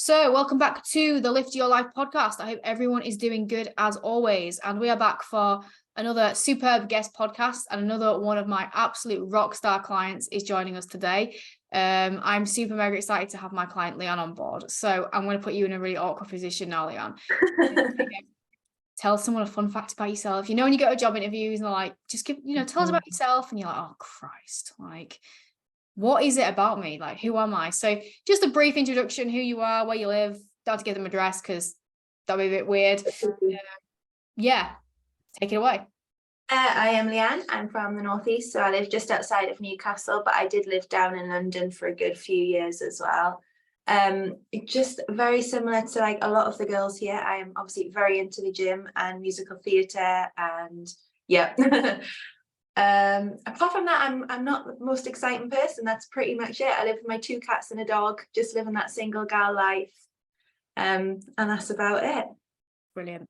So welcome back to the Lift Your Life podcast. I hope everyone is doing good as always. And we are back for another superb guest podcast, and another one of my absolute rock star clients is joining us today. I'm super mega excited to have my client Leanne on board. So I'm going to put you in a really awkward position now, Leanne. Tell someone a fun fact about yourself. You know, when you go to job interviews and they're like, just give, tell us about yourself. And you're like, oh Christ, like, what is it about me? Like, who am I? So just a brief introduction, who you are, where you live. Don't have to give them an address because that'd be a bit weird. Yeah, take it away. I am Leanne. I'm from the northeast, so I live just outside of Newcastle, but I did live down in London for a good few years as well. Just very similar to like a lot of the girls here. I am obviously very into the gym and musical theatre, and yeah. Apart from that, I'm not the most exciting person. That's pretty much it. I live with my 2 cats and a dog, just living that single gal life, and that's about it. Brilliant.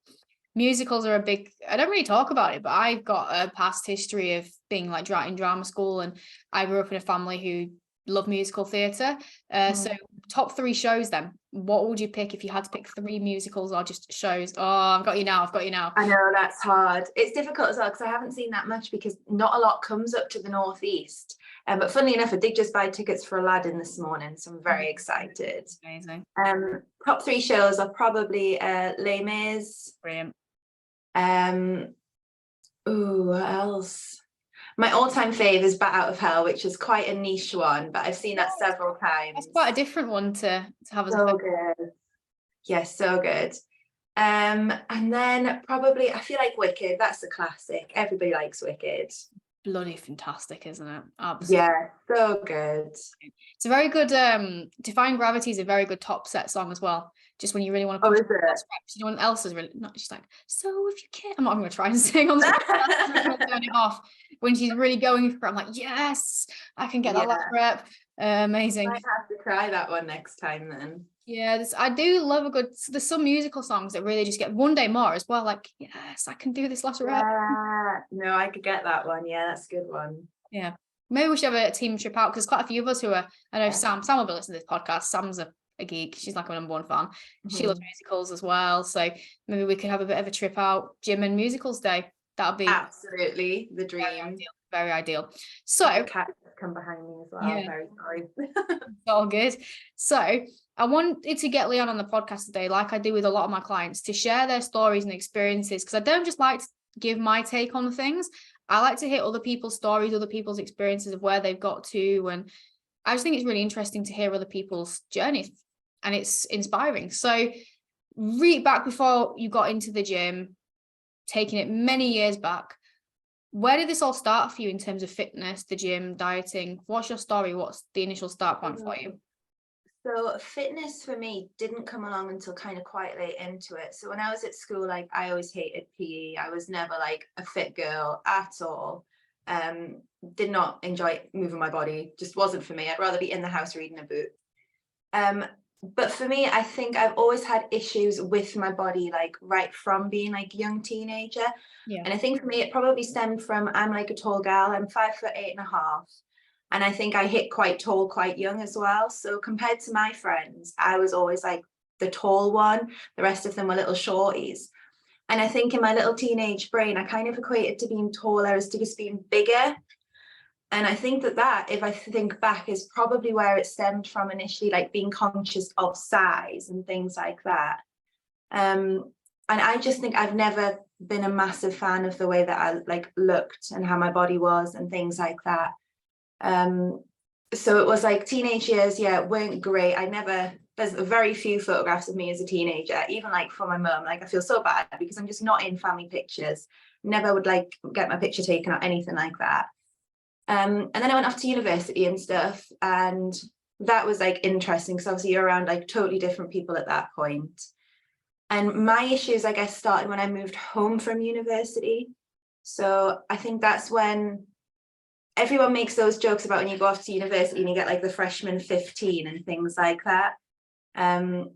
Musicals are a big, I don't really talk about it, but I've got a past history of being like in drama school, and I grew up in a family who love musical theatre. So top 3 shows then, what would you pick if you had to pick 3 musicals or just shows? Oh, I've got you now. I know, that's hard. It's difficult as well because I haven't seen that much, because not a lot comes up to the northeast. But funnily enough, I did just buy tickets for Aladdin this morning, so I'm very excited. Amazing. Top 3 shows are probably Les Mis. Brilliant. What else? My all-time fave is Bat Out of Hell, which is quite a niche one, but I've seen that several times. That's quite a different one to have as so good. Yes, so good. And then probably I feel like Wicked. That's a classic. Everybody likes Wicked. Bloody fantastic, isn't it? Absolutely. Yeah, so good. It's a very good Defying Gravity is a very good top set song as well. Just when you really want to is it? No one else is really not just like, so if you can, I'm not going to try and sing on the turn it off. When she's really going for it, I'm like, yes, I can get that last rep. Amazing. I have to try that one next time then. Yeah, I do love a good, there's some musical songs that really just get One Day More as well, like, yes, I can do this last rep. No, I could get that one. Yeah, that's a good one. Yeah, maybe we should have a team trip out, because quite a few of us who are, I know Sam will be listening to this podcast. Sam's a geek. She's like a -- fan. She loves musicals as well, so maybe we could have a bit of a trip out, gym and musicals day. That would be absolutely the dream. Very ideal. So the cat come behind me as well. Yeah. Very sorry. It's all good. So I wanted to get Leanne on the podcast today, like I do with a lot of my clients, to share their stories and experiences, because I don't just like to give my take on things. I like to hear other people's stories, other people's experiences of where they've got to, and I just think it's really interesting to hear other people's journeys, and it's inspiring. So right back before you got into the gym, taking it many years back, where did this all start for you in terms of fitness, the gym, dieting? What's your story? What's the initial start point for you? So fitness for me didn't come along until kind of quite late into it. So when I was at school, like I always hated PE. I was never like a fit girl at all. Did not enjoy moving my body, just wasn't for me. I'd rather be in the house reading a book. But for me, I think I've always had issues with my body, like right from being like a young teenager. Yeah. And I think for me, it probably stemmed from, I'm like a tall gal. I'm 5'8.5". And I think I hit quite tall, quite young as well. So compared to my friends, I was always like the tall one. The rest of them were little shorties. And I think in my little teenage brain, I kind of equated to being taller as to just being bigger. And I think that, if I think back, is probably where it stemmed from initially, like being conscious of size and things like that. And I just think I've never been a massive fan of the way that I like looked and how my body was and things like that. So it was like teenage years, weren't great. There's very few photographs of me as a teenager, even like for my mum. Like I feel so bad because I'm just not in family pictures. Never would like get my picture taken or anything like that. And then I went off to university and stuff, and that was like interesting because obviously you're around like totally different people at that point. And my issues, I guess, started when I moved home from university. So I think that's when everyone makes those jokes about when you go off to university and you get like the freshman 15 and things like that. And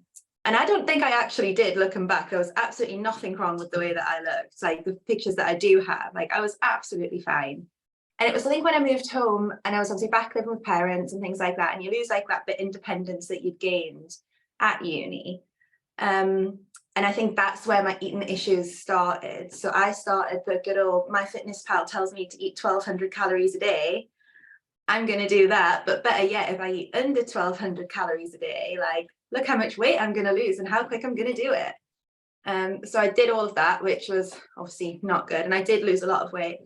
I don't think I actually did, looking back. There was absolutely nothing wrong with the way that I looked. Like the pictures that I do have, like I was absolutely fine. And it was, I think, when I moved home and I was obviously back living with parents and things like that, and you lose like that bit of independence that you'd gained. at uni. And I think that's where my eating issues started. So I started the good old MyFitnessPal tells me to eat 1,200 calories a day. I'm going to do that. But better yet, if I eat under 1,200 calories a day, like, look how much weight I'm going to lose and how quick I'm going to do it. So I did all of that, which was obviously not good. And I did lose a lot of weight.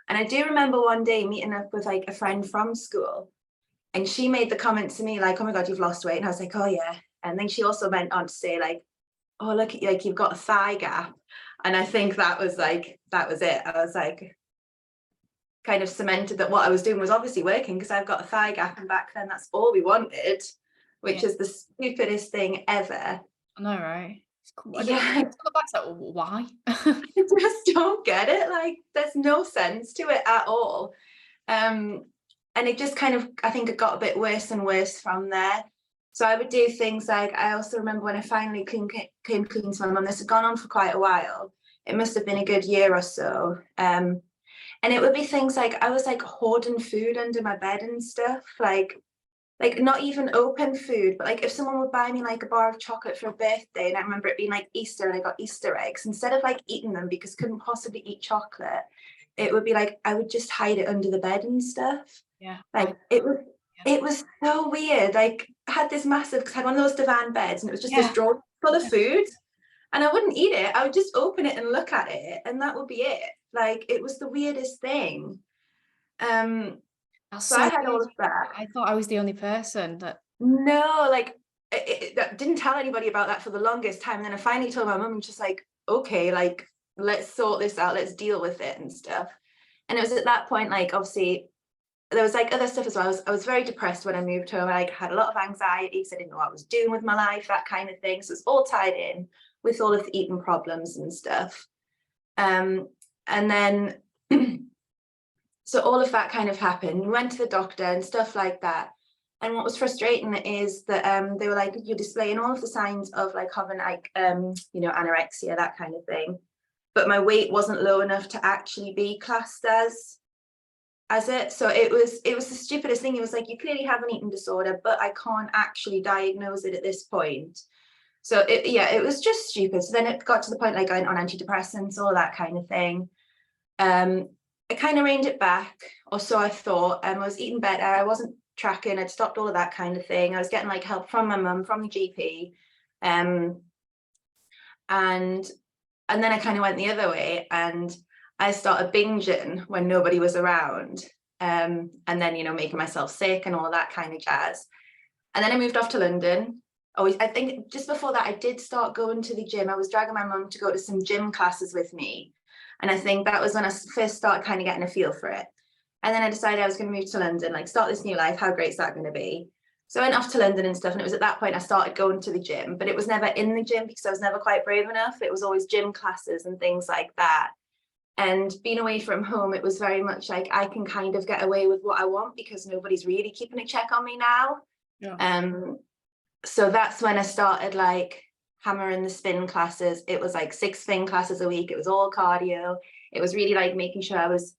And I do remember one day meeting up with like a friend from school, and she made the comment to me like, oh my God, you've lost weight. And I was like, oh yeah. And then she also went on to say like, oh, look, like you've got a thigh gap. And I think that was it. I was like, kind of cemented that what I was doing was obviously working, because I've got a thigh gap, and back then that's all we wanted, which is the stupidest thing ever. I know, right? Yeah. Why? I just don't get it. Like, there's no sense to it at all. And it just kind of, I think it got a bit worse and worse from there. So I would do things like, I also remember when I finally came clean to my mum, this had gone on for quite a while. It must have been a good year or so. And it would be things like, I was like hoarding food under my bed and stuff, like not even open food, but like if someone would buy me like a bar of chocolate for a birthday, and I remember it being like Easter and I got Easter eggs, instead of like eating them because I couldn't possibly eat chocolate, it would be like I would just hide it under the bed and stuff. Yeah. Like it was so weird. Like I had this massive, because I had one of those divan beds, and it was just this drawer full of food, and I wouldn't eat it. I would just open it and look at it, and that would be it. Like it was the weirdest thing. So I had all of that. I thought I was the only person that. No, like I didn't tell anybody about that for the longest time. And then I finally told my mum, and she's like, okay, like let's sort this out, let's deal with it and stuff. And it was at that point, like obviously there was like other stuff as well. I was very depressed when I moved home. I like had a lot of anxiety because I didn't know what I was doing with my life, that kind of thing. So it's all tied in with all of the eating problems and stuff. And then so all of that kind of happened. We went to the doctor and stuff like that. And what was frustrating is that they were like, you're displaying all of the signs of like having like anorexia, that kind of thing, but my weight wasn't low enough to actually be classed as it. So it was the stupidest thing. It was like, you clearly have an eating disorder, but I can't actually diagnose it at this point. So it was just stupid. So then it got to the point like going on antidepressants, all that kind of thing. I kind of reined it back, or so I thought. I was eating better. I wasn't tracking. I'd stopped all of that kind of thing. I was getting like help from my mum, from the GP, and then I kind of went the other way, and I started binging when nobody was around, and then making myself sick and all of that kind of jazz. And then I moved off to London. I think just before that, I did start going to the gym. I was dragging my mum to go to some gym classes with me. And I think that was when I first started kind of getting a feel for it. And then I decided I was going to move to London, like start this new life. How great is that going to be? So I went off to London and stuff. And it was at that point I started going to the gym, but it was never in the gym because I was never quite brave enough. It was always gym classes and things like that. And being away from home, it was very much like I can kind of get away with what I want because nobody's really keeping a check on me now. Yeah. So that's when I started like hammering the spin classes. It was like 6 spin classes a week. It was all cardio. It was really like making sure I was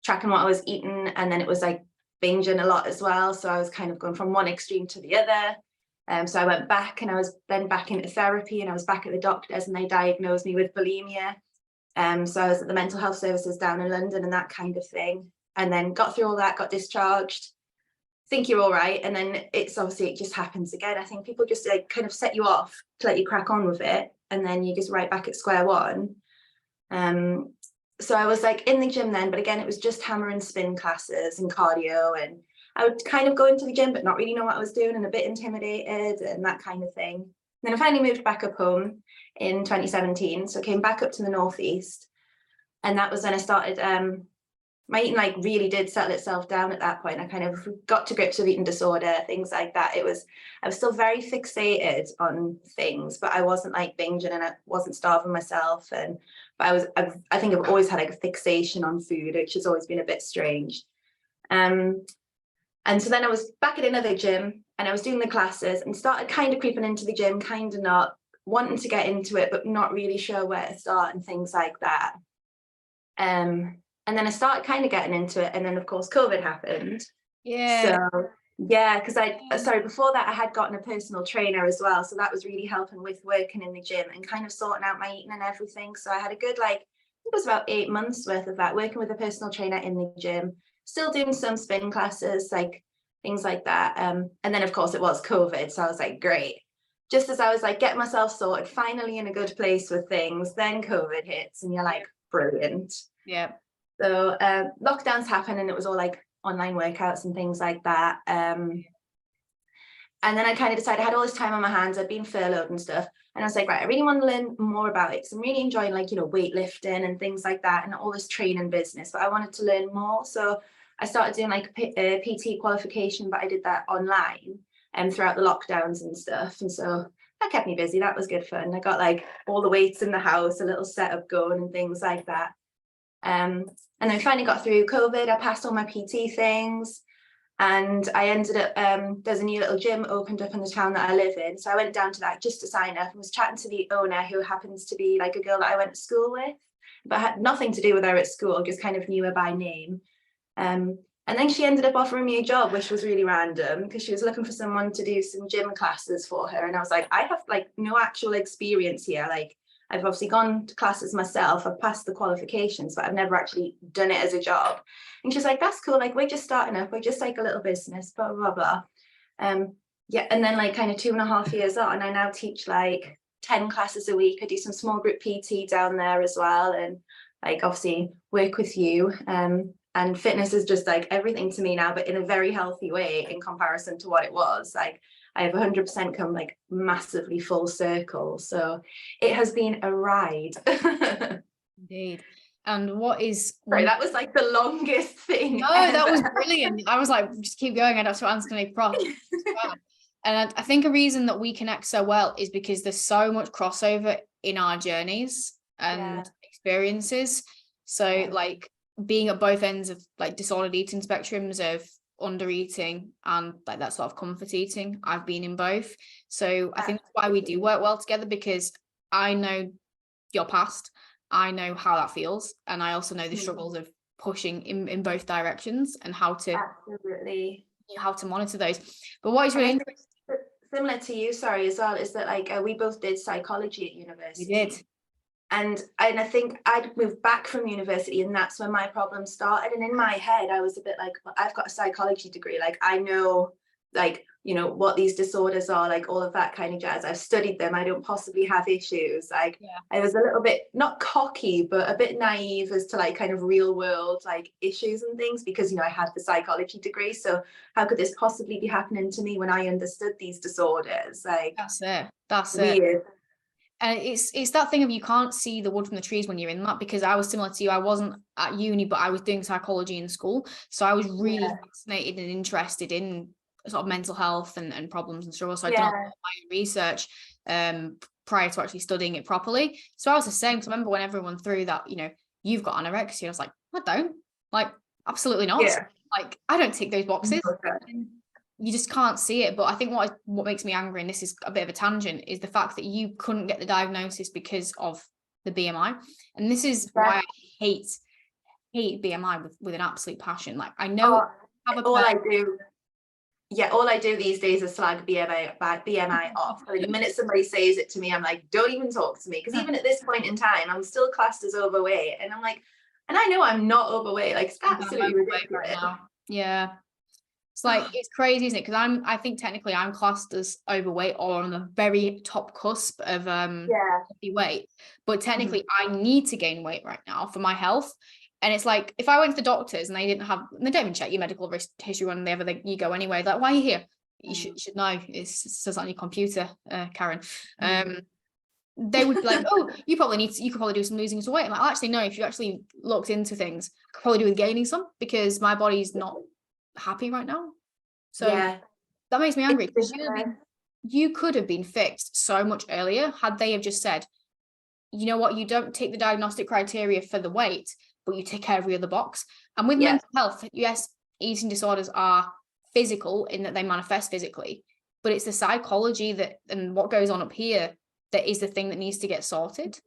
tracking what I was eating. And then it was like binging a lot as well. So I was kind of going from one extreme to the other. So I went back, and I was then back into therapy, and I was back at the doctors, and they diagnosed me with bulimia. So I was at the mental health services down in London and that kind of thing. And then got through all that, got discharged. Think you're all right, and then it just happens again. I think people just like kind of set you off to let you crack on with it, and then you just right back at square one. So I was like in the gym then, but again it was just hammering spin classes and cardio, and I would kind of go into the gym but not really know what I was doing and a bit intimidated and that kind of thing. And then I finally moved back up home in 2017, so I came back up to the northeast, and that was when I started my eating like really did settle itself down at that point. I kind of got to grips with eating disorder, things like that. I was still very fixated on things, but I wasn't like binging, and I wasn't starving myself. But I think I've always had like a fixation on food, which has always been a bit strange. And so then I was back at another gym, and I was doing the classes and started kind of creeping into the gym, kind of not wanting to get into it, but not really sure where to start and things like that. And then I started kind of getting into it. And then, of course, COVID happened. Yeah. So Yeah, because before that I had gotten a personal trainer as well. So that was really helping with working in the gym and kind of sorting out my eating and everything. So I had a good, like, it was about 8 months worth of that, working with a personal trainer in the gym, still doing some spin classes, like things like that. And then of course it was COVID. So I was like, great. Just as I was like getting myself sorted, finally in a good place with things, then COVID hits and you're like, brilliant. Yeah. So lockdowns happened and it was all like online workouts and things like that. And then I kind of decided I had all this time on my hands. I'd been furloughed and stuff. And I was like, right, I really want to learn more about it because I'm really enjoying, like, weightlifting and things like that and all this training business. But I wanted to learn more. So I started doing like a PT qualification, but I did that online and throughout the lockdowns and stuff. And so that kept me busy. That was good fun. I got like all the weights in the house, a little setup going and things like that. And I finally got through COVID. I passed all my PT things. And I ended up, there's a new little gym opened up in the town that I live in. So I went down to that just to sign up and was chatting to the owner, who happens to be like a girl that I went to school with, but had nothing to do with her at school, just kind of knew her by name. And then she ended up offering me a job, which was really random because she was looking for someone to do some gym classes for her. And I was like, I have like no actual experience here. Like, I've obviously gone to classes myself. I've passed the qualifications, but I've never actually done it as a job. And she's like, that's cool. Like, we're just starting up. We're just like a little business, blah, blah, blah. Yeah. And then like kind of 2.5 years on, I now teach like 10 classes a week. I do some small group PT down there as well. And like, obviously work with you. And fitness is just like everything to me now, but in a very healthy way in comparison to what it was. Like, I have 100% come like massively full circle. So it has been a ride. Indeed. And what is Sorry, that was like the longest thing. No, that was brilliant. I was like, just keep going. I don't have to answer any problems. And I think a reason that we connect so well is because there's so much crossover in our journeys and experiences. So like being at both ends of like disordered eating spectrums of under eating and like that sort of comfort eating, I've been in both. So I think that's why we do work well together, because I know your past, I know how that feels, and I also know the struggles of pushing in both directions and how to monitor those. But what is really interesting, similar to you, sorry, as well, is that like we both did psychology at university. we did. And I think I'd moved back from university and that's when my problem started. And in my head, I was a bit like, well, I've got a psychology degree. Like, I know, like, what these disorders are, like all of that kind of jazz. I've studied them. I don't possibly have issues. Like, I was a little bit, not cocky, but a bit naive as to like kind of real world, like issues and things, because, I had the psychology degree. So how could this possibly be happening to me when I understood these disorders? Like, that's weird. it. And it's that thing of you can't see the wood from the trees when you're in that, because I was similar to you. I wasn't at uni, but I was doing psychology in school. So I was really fascinated and interested in sort of mental health and problems and struggles. So I did my own research prior to actually studying it properly. So I was the same. Because I remember when everyone threw that, you've got anorexia, I was like, I don't. Like, absolutely not. Like, I don't tick those boxes. You just can't see it. But I think what makes me angry, and this is a bit of a tangent, is the fact that you couldn't get the diagnosis because of the BMI. And this is why I hate BMI with an absolute passion. Like, I know all I do these days is slag BMI off. The minute somebody says it to me, I'm like, don't even talk to me. Because even at this point in time, I'm still classed as overweight. And I'm like, and I know I'm not overweight. Like, it's absolutely ridiculous. Right now. Yeah. It's like, it's crazy, isn't it? Because I think technically I'm classed as overweight or on the very top cusp of healthy weight. But technically I need to gain weight right now for my health. And it's like, if I went to the doctors and they don't even check your medical history whenever you go anyway. Like, why are you here? You should know. It says on your computer, Karen. They would be like, oh, you could probably do some losing some weight. I'm like, actually, no, if you actually looked into things, I could probably do with gaining some, because my body's not happy right now. So that makes me angry, because you could have been fixed so much earlier had they have just said, you know what, you don't take the diagnostic criteria for the weight, but you tick every other box. And with mental health, yes, eating disorders are physical in that they manifest physically, but it's the psychology and what goes on up here that is the thing that needs to get sorted.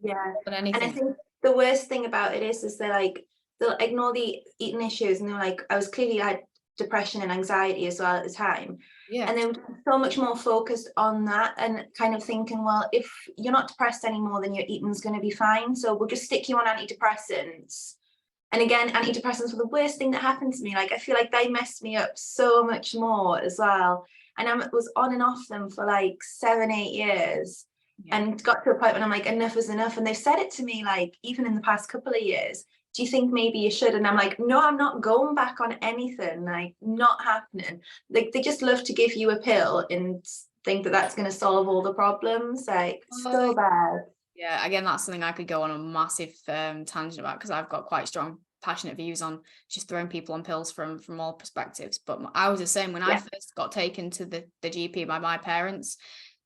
And I think the worst thing about it is they're like, they'll ignore the eating issues, and they're like, I depression and anxiety as well at the time. Yeah. And they were so much more focused on that and kind of thinking, well, if you're not depressed anymore, then your eating's going to be fine. So we'll just stick you on antidepressants. And again, antidepressants were the worst thing that happened to me. Like, I feel like they messed me up so much more as well. And I was on and off them for like 7-8 years. Yeah. And got to a point when I'm like, enough is enough. And they've said it to me, like, even in the past couple of years, do you think maybe you should? And I'm like, no, I'm not going back on anything, like, not happening. Like, they just love to give you a pill and think that that's going to solve all the problems. Like, so bad. Yeah, again, that's something I could go on a massive tangent about, because I've got quite strong, passionate views on just throwing people on pills from all perspectives. But I was the same when I first got taken to the GP by my parents,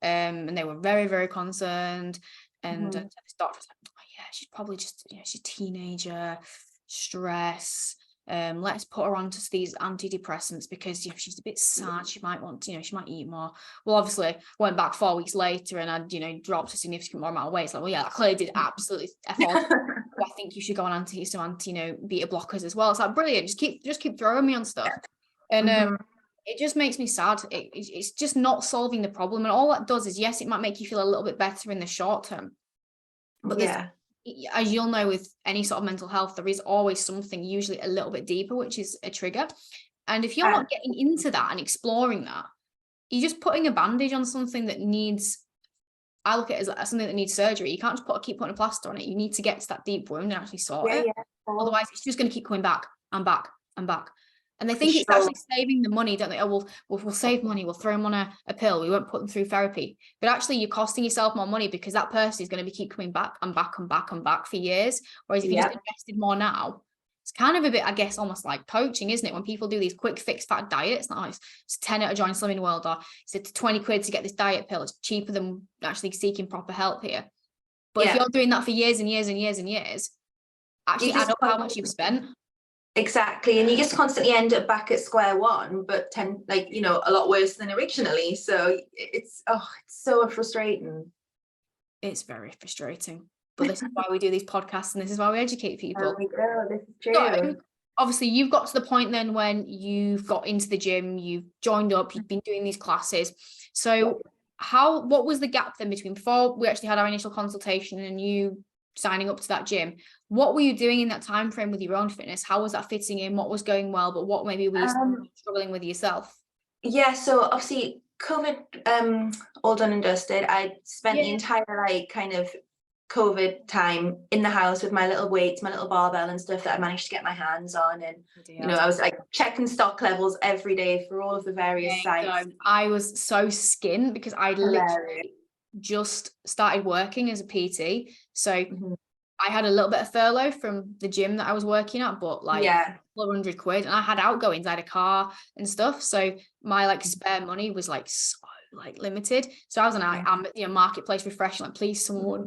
and they were very, very concerned. And the doctor was like, oh yeah, she's probably just, she's a teenager, stress. Let's put her on to these antidepressants because she's a bit sad. She might want to, she might eat more. Well, obviously, went back 4 weeks later and I'd dropped a significant more amount of weight. It's like, well, yeah, that clearly did absolutely F off. I think you should go on some beta blockers as well. It's like, brilliant. Just keep throwing me on stuff, and it just makes me sad. It's just not solving the problem, and all that does is, yes, it might make you feel a little bit better in the short term, but as you'll know, with any sort of mental health, there is always something usually a little bit deeper, which is a trigger. And if you're not getting into that and exploring that, you're just putting a bandage on something that needs, I look at it as something that needs surgery. You can't just keep putting a plaster on it. You need to get to that deep wound and actually sort it. Otherwise, it's just going to keep coming back and back and back. And they think it's actually saving the money, don't they? Oh, we'll save money. We'll throw them on a pill. We won't put them through therapy. But actually, you're costing yourself more money because that person is going to keep coming back and back and back and back for years. Whereas if you just invested more now, it's kind of a bit, I guess, almost like coaching, isn't it? When people do these quick fix fat diets, not like it's 10 at a Join Slimming World, or it's 20 quid to get this diet pill. It's cheaper than actually seeking proper help here. But if you're doing that for years and years and years and years, actually add up how much you've spent. Exactly. And you just constantly end up back at square one, but a lot worse than originally. So it's so frustrating. It's very frustrating. But this is why we do these podcasts, and this is why we educate people. There we go. This is true. So, obviously, you've got to the point then when you've got into the gym, you've joined up, you've been doing these classes. So what was the gap then between before we actually had our initial consultation and you signing up to that gym? What were you doing in that time frame with your own fitness? How was that fitting in? What was going well, but what maybe were you struggling with yourself? Yeah, so obviously COVID, all done and dusted. I spent the entire kind of COVID time in the house with my little weights, my little barbell and stuff that I managed to get my hands on. And I was like checking stock levels every day for all of the various sites. I was so skint because I literally just started working as a PT. So I had a little bit of furlough from the gym that I was working at, but like £400 quid, and I had outgoings. I had a car and stuff. So my spare money was so limited. So I was on marketplace refreshing, please someone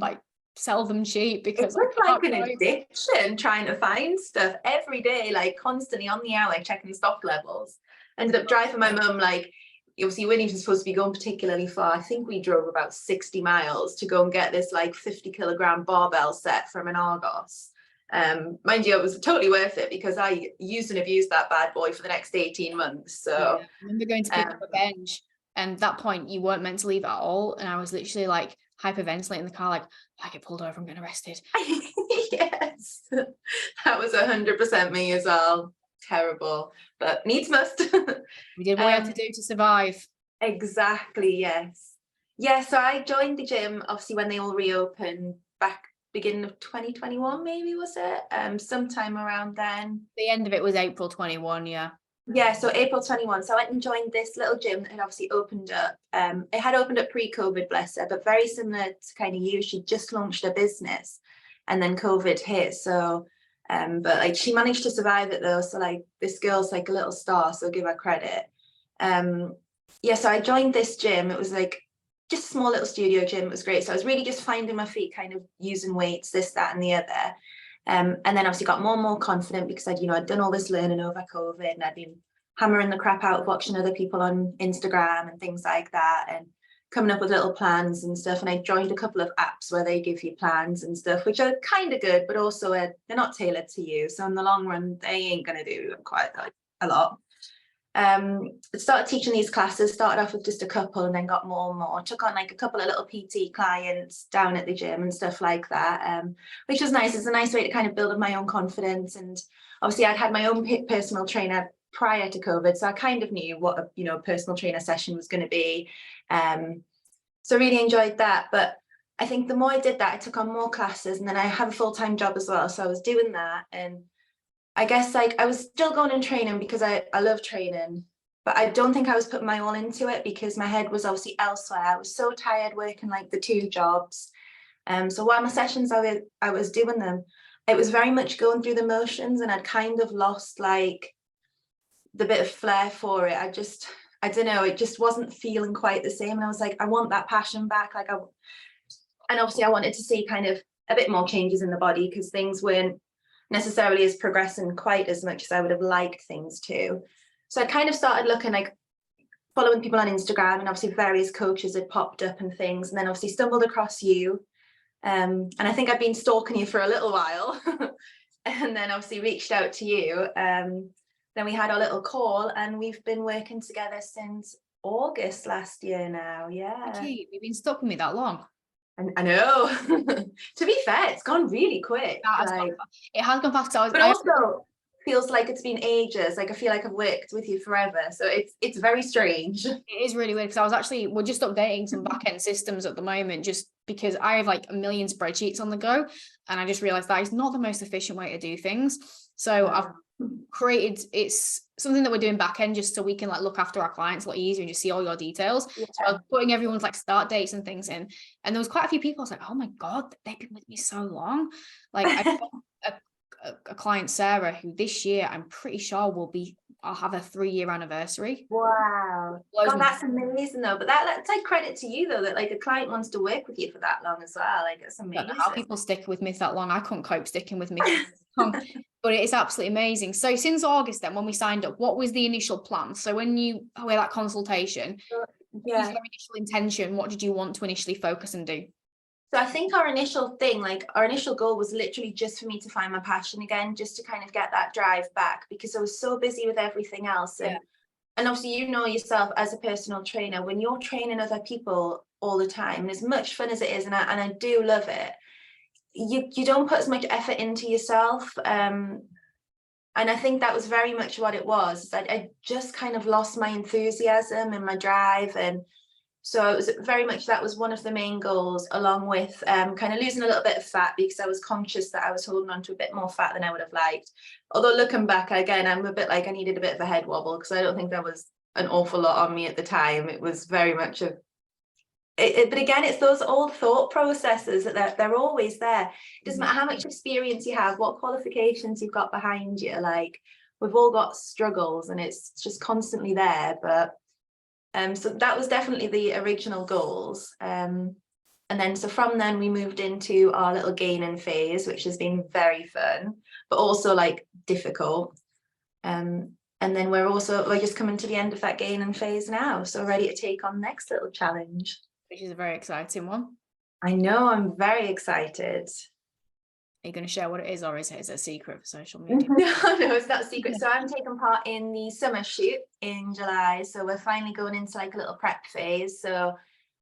sell them cheap, because it's like an addiction trying to find stuff every day, constantly on the hour checking stock levels. Ended up driving my mum obviously you weren't even supposed to be going particularly far. I think we drove about 60 miles to go and get this 50 kilogram barbell set from an Argos. Mind you, it was totally worth it because I used and abused that bad boy for the next 18 months. So I remember going to pick up a bench, and at that point you weren't meant to leave at all, and I was literally hyperventilating in the car, if I get pulled over I'm getting arrested. Yes, that was 100% me as well. Terrible, but needs must. We did what we had to do to survive. Exactly. Yes. So I joined the gym obviously when they all reopened back beginning of 2021, maybe, was it? Sometime around then. The end of it was April 21. Yeah, so April 21. So I went and joined this little gym that had obviously opened up. It had opened up pre-COVID, bless her, but very similar to kind of you. She just launched a business and then COVID hit. So but she managed to survive it though. So this girl's a little star, so give her credit. So I joined this gym. It was just a small little studio gym. It was great. So I was really just finding my feet, kind of using weights, this, that, and the other. And then obviously got more and more confident because I'd done all this learning over COVID, and I'd been hammering the crap out of watching other people on Instagram and things like that, and coming up with little plans and stuff. And I joined a couple of apps where they give you plans and stuff, which are kind of good, but also they're not tailored to you. So in the long run, they ain't going to do quite a lot. Started teaching these classes, started off with just a couple and then got more and more. Took on like a couple of little PT clients down at the gym and stuff like that, which was nice. It's a nice way to kind of build up my own confidence. And obviously I'd had my own personal trainer prior to COVID, so I kind of knew what a personal trainer session was going to be. So really enjoyed that. But I think the more I did that, I took on more classes, and then I have a full-time job as well. So I was doing that, and I guess like I was still going and training because I love training, but I don't think I was putting my all into it because my head was obviously elsewhere. I was so tired working like the 2 jobs. So while my sessions I was doing them, it was very much going through the motions, and I'd kind of lost like the bit of flair for it. I don't know, it just wasn't feeling quite the same. And I was like, I want that passion back. And obviously I wanted to see kind of a bit more changes in the body because things weren't necessarily as progressing quite as much as I would have liked things to. So I kind of started looking, like following people on Instagram, and obviously various coaches had popped up and things, and then obviously stumbled across you. And I think I'd been stalking you for a little while and then obviously reached out to you. Then we had our little call, and we've been working together since August last year now. Yeah. Okay, you've been stuck with me that long. I know. To be fair, it's gone really quick. It has gone fast. But also feels like it's been ages. Like I feel like I've worked with you forever. So it's very strange. It is really weird because we're just updating some back-end systems at the moment, just because I have like a million spreadsheets on the go, and I just realized that is not the most efficient way to do things. So I've created, it's something that we're doing back end just so we can like look after our clients a lot easier and just see all your details. Yeah. So I was putting everyone's like start dates and things in, and there was quite a few people. I was like, oh my God, they've been with me so long. Like I got a client, Sarah, who this year I'm pretty sure I'll have a 3-year anniversary. Wow. God, that's amazing though. But that's like credit to you though, that like a client wants to work with you for that long as well. Like it's amazing. I don't know how people stick with me that long. I couldn't cope sticking with me for long. But it's absolutely amazing. So since August then, when we signed up, what was the initial plan? So when you had that consultation, what was your initial intention? What did you want to initially focus and do? So I think our initial goal was literally just for me to find my passion again, just to kind of get that drive back, because I was so busy with everything else. And obviously, yourself as a personal trainer, when you're training other people all the time, and as much fun as it is, and I do love it, you don't put as much effort into yourself. And I think that was very much what it was. I just kind of lost my enthusiasm and my drive. And so it was very much, that was one of the main goals, along with kind of losing a little bit of fat, because I was conscious that I was holding on to a bit more fat than I would have liked. Although looking back, again, I'm a bit like I needed a bit of a head wobble, because I don't think there was an awful lot on me at the time. It was very much but again, it's those old thought processes that they're always there. It doesn't matter how much experience you have, what qualifications you've got behind you. Like, we've all got struggles, and it's just constantly there. But so that was definitely the original goals. And then so from then we moved into our little gaining phase, which has been very fun, but also like difficult. And then we're just coming to the end of that gaining phase now, so ready to take on the next little challenge, which is a very exciting one. I know, I'm very excited. Are you going to share what it is, or is it a secret for social media? No, it's not a secret. So I'm taking part in the summer shoot in July. So we're finally going into like a little prep phase. So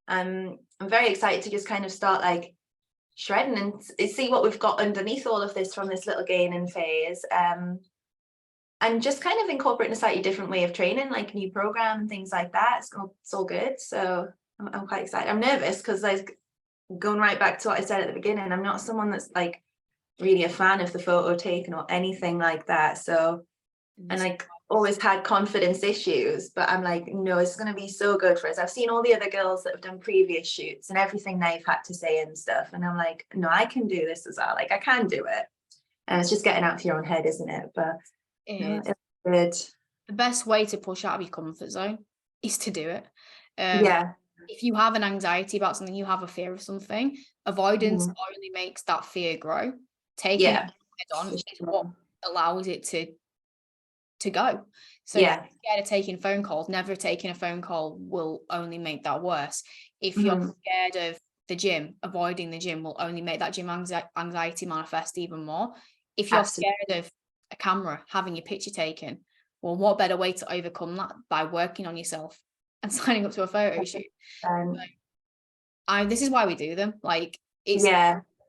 I'm very excited to just kind of start like shredding and see what we've got underneath all of this from this little gaining phase. And just kind of incorporating a slightly different way of training, like a new program and things like that. It's all good. So I'm quite excited. I'm nervous because like going right back to what I said at the beginning, I'm not someone that's like really a fan of the photo taken or anything like that. So, and like always had confidence issues, but I'm like, no, it's going to be so good for us. I've seen all the other girls that have done previous shoots and everything they've had to say and stuff. And I'm like, no, I can do this as well. Like I can do it. And it's just getting out of your own head, isn't it? But it's good. The best way to push out of your comfort zone is to do it. If you have an anxiety about something, you have a fear of something, avoidance only makes that fear grow. Taking it head on is what allows it to go. So if you're scared of taking phone calls, never taking a phone call will only make that worse. If you're scared of the gym, avoiding the gym will only make that gym anxiety manifest even more. If you're scared of a camera, having your picture taken, Well, what better way to overcome that by working on yourself and signing up to a photo shoot? This is why we do them. Like, it's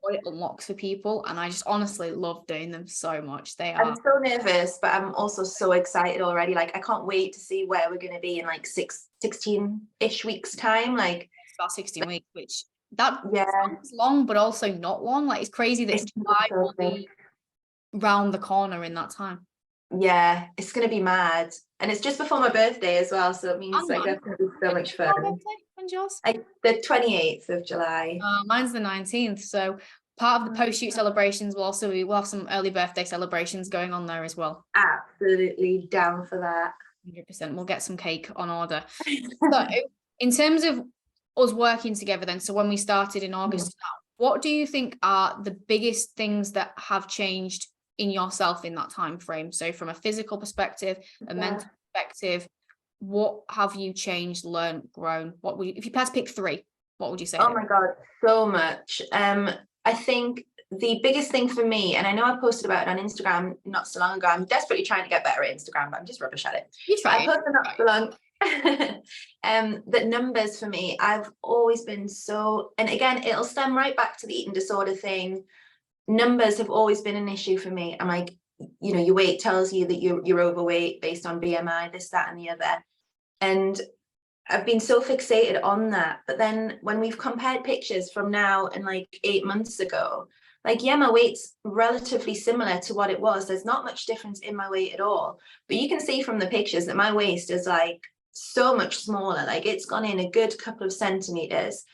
what it unlocks for people, and I just honestly love doing them so much. I'm so nervous, but I'm also so excited already. Like, I can't wait to see where we're going to be in like 16-ish weeks time. Like, it's about 16 weeks, which that yeah, sounds long, but also not long. Like, it's crazy that July will be round the corner in that time. Yeah, it's going to be mad. And it's just before my birthday as well. So it means like that's going to be so much fun. When's yours? The 28th of July. Mine's the 19th. So part of the post-shoot celebrations will also be, we'll have some early birthday celebrations going on there as well. Absolutely down for that. 100%. We'll get some cake on order. So in terms of us working together then, so when we started in August, what do you think are the biggest things that have changed in yourself in that time frame? So from a physical perspective, a mental perspective, what have you changed, learned, grown? If you had to pick 3, what would you say? Oh my God, so much. I think the biggest thing for me, and I know I posted about it on Instagram not so long ago. I'm desperately trying to get better at Instagram, but I'm just rubbish at it. You try. I posted not so long. That numbers for me, I've always been so, and again, it'll stem right back to the eating disorder thing. Numbers have always been an issue for me. I'm like, you know, your weight tells you that you're overweight based on BMI, this, that, and the other. And I've been so fixated on that. But then when we've compared pictures from now and like 8 months ago, like, yeah, my weight's relatively similar to what it was. There's not much difference in my weight at all. But you can see from the pictures that my waist is like so much smaller. Like, it's gone in a good couple of centimeters.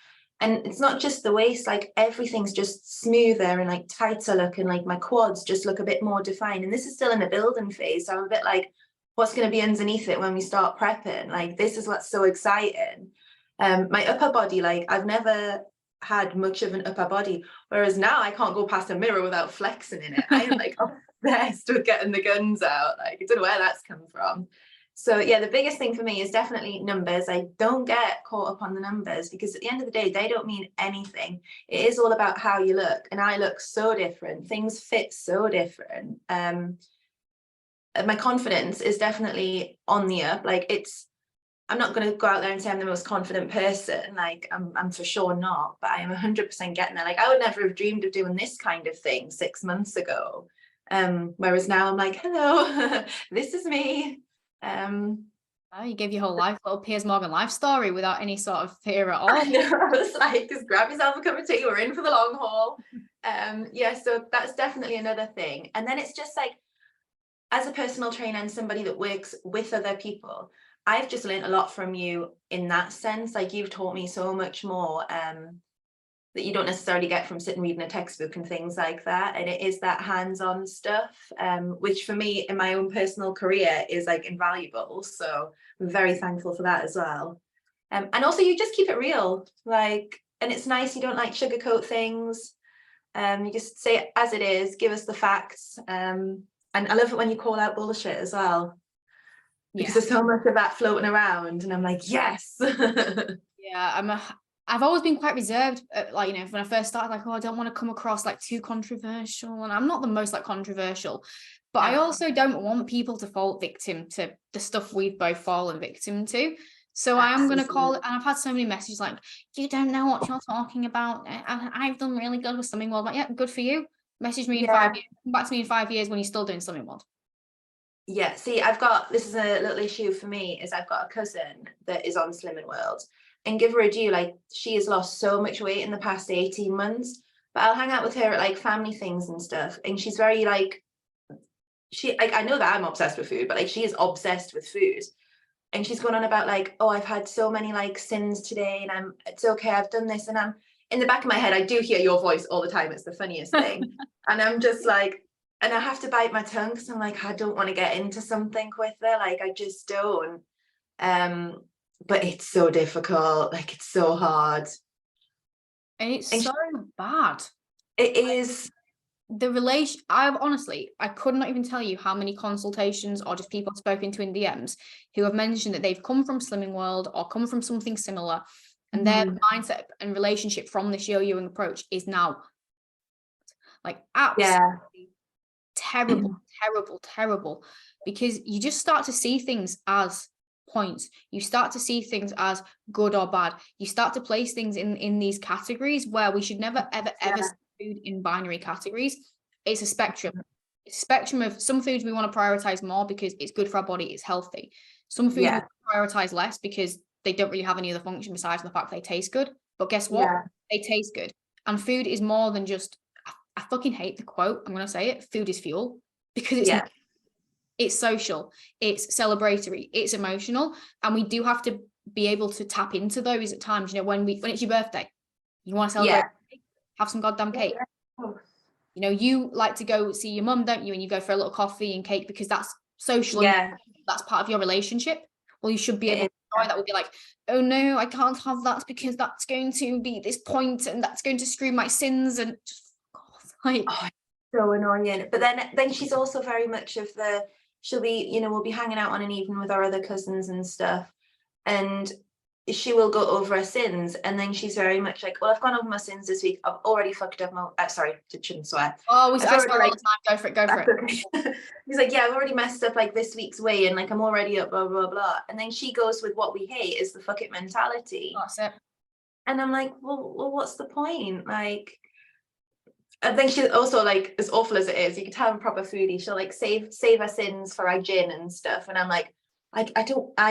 And it's not just the waist, like everything's just smoother and like tighter looking, like my quads just look a bit more defined. And this is still in the building phase. So I'm a bit like, what's going to be underneath it when we start prepping? Like, this is what's so exciting. My upper body, like, I've never had much of an upper body, whereas now I can't go past a mirror without flexing in it. I'm like obsessed with getting the guns out. Like, I don't know where that's come from. So yeah, the biggest thing for me is definitely numbers. I don't get caught up on the numbers because at the end of the day, they don't mean anything. It is all about how you look, and I look so different. Things fit so different. My confidence is definitely on the up. Like, I'm not going to go out there and say I'm the most confident person. Like, I'm for sure not, but I am 100% getting there. Like, I would never have dreamed of doing this kind of thing 6 months ago. Whereas now I'm like, hello, this is me. You gave your whole life, little Piers Morgan life story without any sort of fear at all. I was like, just grab yourself a cup of tea, we're in for the long haul. Yeah, so that's definitely another thing. And then it's just like, as a personal trainer and somebody that works with other people, I've just learned a lot from you in that sense. Like, you've taught me so much more that you don't necessarily get from sitting reading a textbook and things like that. And it is that hands-on stuff, which for me in my own personal career is like invaluable. So I'm very thankful for that as well. And also, you just keep it real, like, and it's nice. You don't like sugarcoat things. You just say it as it is, give us the facts. And I love it when you call out bullshit as well, because there's so much of that floating around, and I'm like, yes. Yeah, I've always been quite reserved. Like, you know, when I first started, like, oh, I don't want to come across like too controversial, and I'm not the most like controversial, but I also don't want people to fall victim to the stuff we've both fallen victim to. So I am going to call it, and I've had so many messages like, you don't know what you're talking about. I've done really good with Slimming World. Like, yeah, good for you. Message me in 5 years. Come back to me in 5 years when you're still doing Slimming World. Yeah, see, this is a little issue for me, is I've got a cousin that is on Slimming World, and give her a due, like, she has lost so much weight in the past 18 months, but I'll hang out with her at like family things and stuff, and she's very like, I know that I'm obsessed with food, but like, she is obsessed with food. And she's going on about like, oh, I've had so many like sins today, and it's okay, I've done this. And I'm in the back of my head, I do hear your voice all the time. It's the funniest thing. And I'm just like, and I have to bite my tongue because I'm like, I don't want to get into something with her. Like, I just don't. But it's so difficult. Like, it's so hard. And it's so bad. It is. The relation, I could not even tell you how many consultations or just people I've spoken to in DMs who have mentioned that they've come from Slimming World or come from something similar, and their mindset and relationship from this yo-yoing approach is now like absolutely terrible. because you just start to see things as points. You start to see things as good or bad. You start to place things in these categories where we should never, ever see food in binary categories. It's a spectrum. It's a spectrum of some foods we want to prioritize more because it's good for our body, it's healthy. Some foods we prioritize less because they don't really have any other function besides the fact they taste good. But guess what? They taste good. And food is more than just, I fucking hate the quote, I'm going to say it, food is fuel, because it's social, it's celebratory, it's emotional, and we do have to be able to tap into those at times. You know, when it's your birthday, you want to celebrate, have some goddamn cake. You know, you like to go see your mum, don't you? And you go for a little coffee and cake because that's social. That's part of your relationship. Well, you should be able to enjoy that. Would be like, oh no, I can't have that because that's going to be this point and that's going to screw my sins, and just like, so annoying. But then she's also very much of the, she'll be, you know, we'll be hanging out on an evening with our other cousins and stuff, and she will go over her sins, and then she's very much like, well, I've gone over my sins this week, I've already fucked up my sorry, I shouldn't swear. I swear all the time. Go for it. Okay. He's like, yeah, I've already messed up like this week's way, and like I'm already up, blah blah blah. And then she goes with what we hate is the fuck it mentality. That's it. And I'm like, well, what's the point? Like, I think she's also like, as awful as it is, you can tell I'm a proper foodie. She'll like save her sins for our gin and stuff. And I'm like, I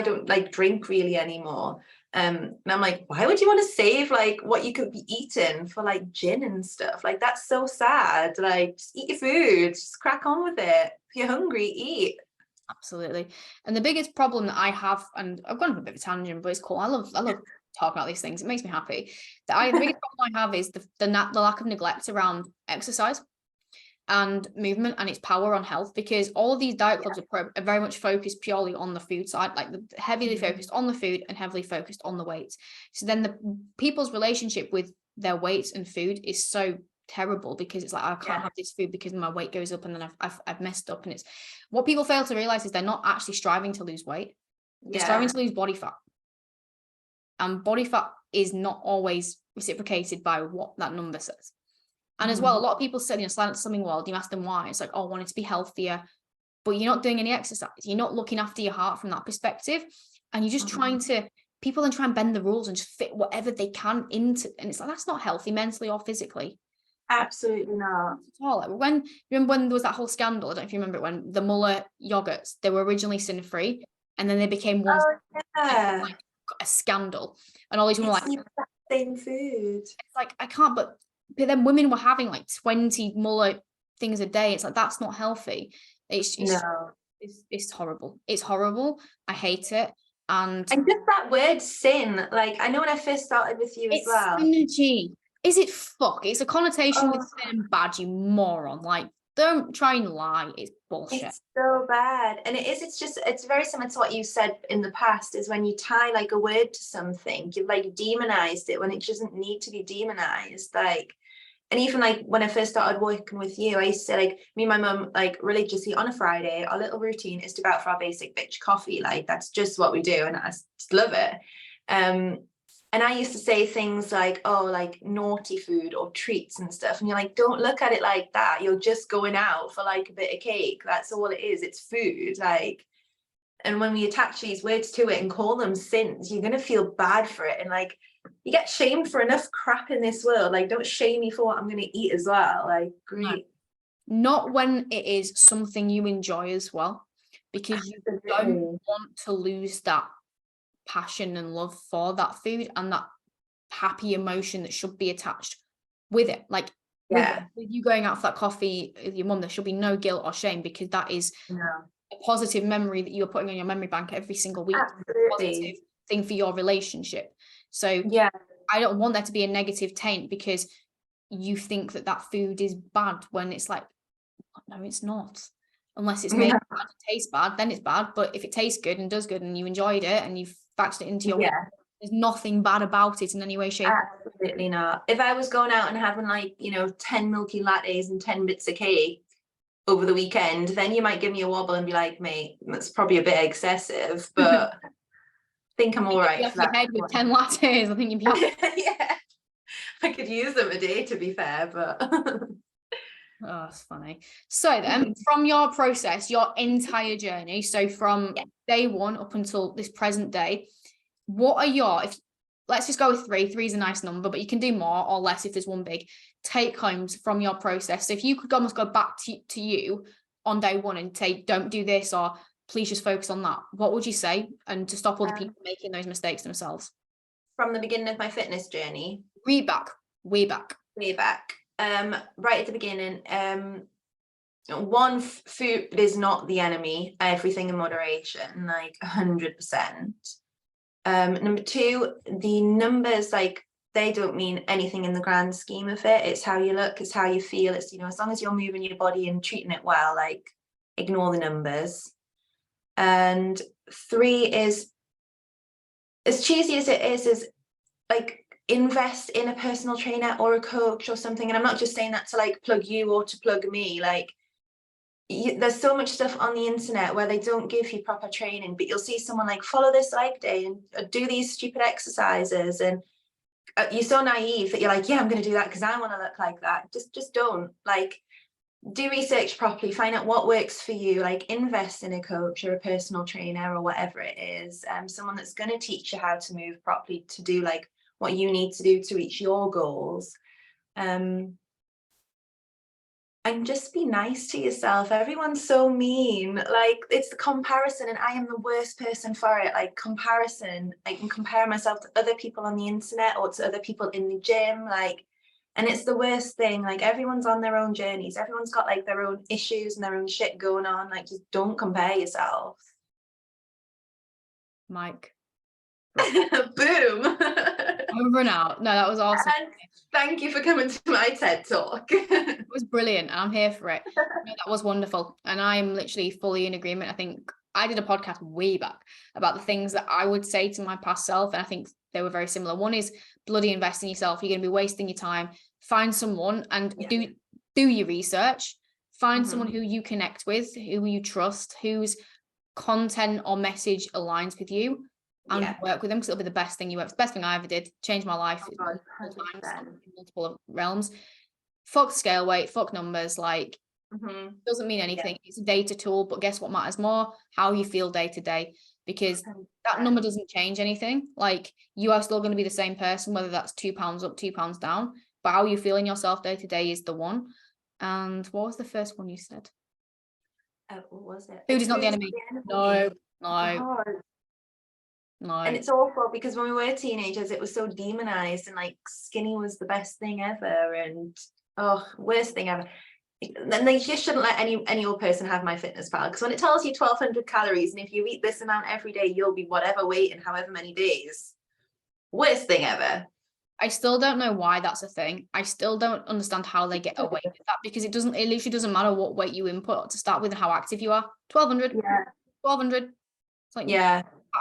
don't like drink really anymore. And I'm like, why would you want to save like what you could be eating for like gin and stuff? Like, that's so sad. Like, just eat your food, just crack on with it. If you're hungry, eat. Absolutely. And the biggest problem that I have, and I've gone on a bit of a tangent, but it's cool. I love talking about these things. It makes me happy. The biggest problem I have is the lack of neglect around exercise and movement and its power on health, because all of these diet clubs are very much focused purely on the food side, like heavily focused on the food and heavily focused on the weights. So then the people's relationship with their weights and food is so terrible, because it's like, I can't have this food because my weight goes up and then I've messed up. And it's what people fail to realize is they're not actually striving to lose weight. They're striving to lose body fat, and body fat is not always reciprocated by what that number says. And as well, a lot of people say, you know, Silent Slimming world, you ask them why, it's like, oh, I wanted to be healthier, but you're not doing any exercise, you're not looking after your heart from that perspective, and you're just trying to, people then try and bend the rules and just fit whatever they can into, and it's like, that's not healthy mentally or physically. Absolutely not at all. Like, remember when there was that whole scandal, I don't know if you remember it, when the Muller yogurts, they were originally sin-free and then they became like a scandal, and all these women were like, same food. It's like, I can't, but then women were having like 20 Muller things a day. It's like, that's not healthy. It's horrible. It's horrible. I hate it. And just that word sin, like, I know when I first started with you as well. Synergy. Is it fuck? It's a connotation with sin and bad, you moron. Like, don't try and lie. It's bullshit. It's so bad. And it's very similar to what you said in the past, is when you tie like a word to something, you've like demonized it when it doesn't need to be demonized. Like, and even like when I first started working with you, I used to say, like, me and my mum, like, religiously on a Friday, our little routine is to go out for our basic bitch coffee. Like, that's just what we do, and I just love it. And I used to say things like, oh, like naughty food or treats and stuff. And you're like, don't look at it like that. You're just going out for like a bit of cake. That's all it is. It's food. Like, and when we attach these words to it and call them sins, you're going to feel bad for it. And like, you get shamed for enough crap in this world. Like, don't shame me for what I'm going to eat as well. Like, great. Not when it is something you enjoy as well, because you don't want to lose that passion and love for that food and that happy emotion that should be attached with it. Like, with you going out for that coffee with your mum, there should be no guilt or shame, because that is a positive memory that you're putting on your memory bank every single week. Positive thing for your relationship. So I don't want there to be a negative taint because you think that food is bad, when it's like, no, it's not. Unless it's made bad and tastes bad, then it's bad. But if it tastes good and does good and you enjoyed it and you've factored it into your week, there's nothing bad about it in any way, shape. Absolutely not. If I was going out and having like, 10 milky lattes and 10 bits of cake over the weekend, then you might give me a wobble and be like, mate, that's probably a bit excessive, but I think I'm all right for that. Head with 10 lattes, I think you'd be yeah, I could use them a day, to be fair, but Oh, it's funny. So then from your process, your entire journey, so from day one up until this present day, what are let's just go with three is a nice number, but you can do more or less if there's one big take homes from your process. So if you could almost go back to you on day one and say, don't do this, or please just focus on that, what would you say? And to stop all the people making those mistakes themselves. From the beginning of my fitness journey? Way back. Right at the beginning, one, food is not the enemy, everything in moderation, like 100%. Number two, the numbers, like, they don't mean anything in the grand scheme of it. It's how you look, it's how you feel. It's, you know, as long as you're moving your body and treating it well, like, ignore the numbers. And three is, as cheesy as it is like, invest in a personal trainer or a coach or something. And I'm not just saying that to like plug you or to plug me. Like, there's so much stuff on the internet where they don't give you proper training, but you'll see someone like, follow this leg day and do these stupid exercises, and you're so naive that you're like, yeah, I'm going to do that because I want to look like that. Just don't. Like, do research properly, find out what works for you, like invest in a coach or a personal trainer or whatever it is, someone that's going to teach you how to move properly to do like what you need to do to reach your goals. And just be nice to yourself. Everyone's so mean. Like, it's the comparison, and I am the worst person for it. Like, comparison, I can compare myself to other people on the internet or to other people in the gym, like, and it's the worst thing. Like, everyone's on their own journeys, everyone's got like their own issues and their own shit going on. Like, just don't compare yourself. Mike. Boom. I'm run out. No, that was awesome. And thank you for coming to my TED Talk. It was brilliant. I'm here for it. No, that was wonderful. And I'm literally fully in agreement. I think I did a podcast way back about the things that I would say to my past self. And I think they were very similar. One is bloody invest in yourself. You're going to be wasting your time. Find someone and do your research. Find someone who you connect with, who you trust, whose content or message aligns with you. And work with them, because it'll be the best thing it's the best thing I ever did. Changed my life in multiple realms. Fuck scale weight, fuck numbers, like doesn't mean anything. It's a data tool, but guess what matters more? How you feel day to day, because that number doesn't change anything. Like, you are still going to be the same person, whether that's 2 pounds up, 2 pounds down, but how you feel in yourself day to day is the one. And what was the first one you said? What was it? Food is not the enemy. No. No. And it's awful, because when we were teenagers, it was so demonized, and like, skinny was the best thing ever, and worst thing ever. And they just shouldn't let any old person have MyFitnessPal, because when it tells you 1,200 calories, and if you eat this amount every day, you'll be whatever weight in however many days. Worst thing ever. I still don't know why that's a thing. I still don't understand how they get away with that, because it literally doesn't matter what weight you input to start with and how active you are. 1,200. 1,200. It's like,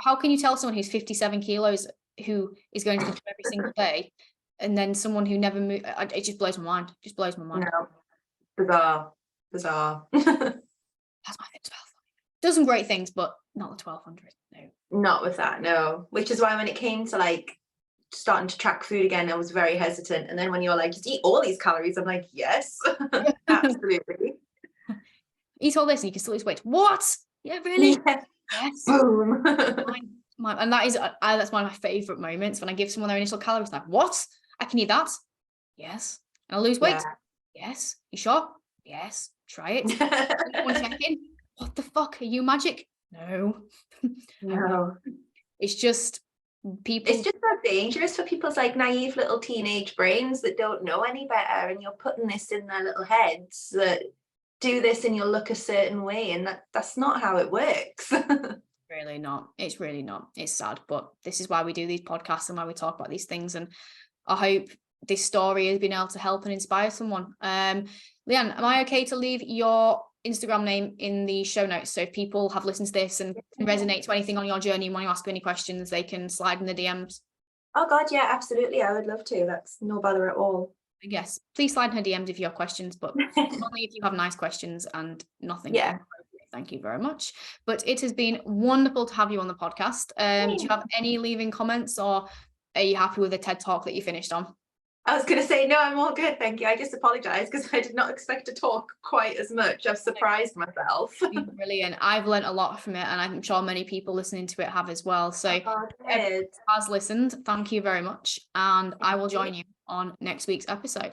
how can you tell someone who's 57 kilos who is going to the gym every single day, and then someone who never moved? It just blows my mind. No. Bizarre. That's my fit 12. Does some great things, but not the 1,200. No. Not with that, no. Which is why when it came to like starting to track food again, I was very hesitant. And then when you're like, just eat all these calories, I'm like, yes, absolutely. Eat all this and you can still lose weight. What? Yeah, really? Yes. Boom. And that is that's one of my favorite moments, when I give someone their initial calories, like, what? I can eat that? Yes. And I'll lose weight? Yes. You sure? Yes. Try it. 1 second. What the fuck? Are you magic? No. No. It's just people. It's just so dangerous for people's like naive little teenage brains that don't know any better, and you're putting this in their little heads that do this and you'll look a certain way, and that's not how it works. Really not. It's really not. It's sad, but this is why we do these podcasts and why we talk about these things, and I hope this story has been able to help and inspire someone. Leanne, am I okay to leave your Instagram name in the show notes, so if people have listened to this and can resonate to anything on your journey and want to ask you any questions, they can slide in the DMs? Oh god, yeah, absolutely, I would love to. That's no bother at all. Yes, please slide in her DMs if you have questions, but only if you have nice questions and nothing. Thank you very much. But it has been wonderful to have you on the podcast. Do you have any leaving comments, or are you happy with the TED Talk that you finished on? I was going to say, no, I'm all good. Thank you. I just apologize because I did not expect to talk quite as much. I've surprised myself. Brilliant. I've learned a lot from it, and I'm sure many people listening to it have as well. So Oh, everyone good. who has listened, thank you very much. And I will Thank you. join you on next week's episode.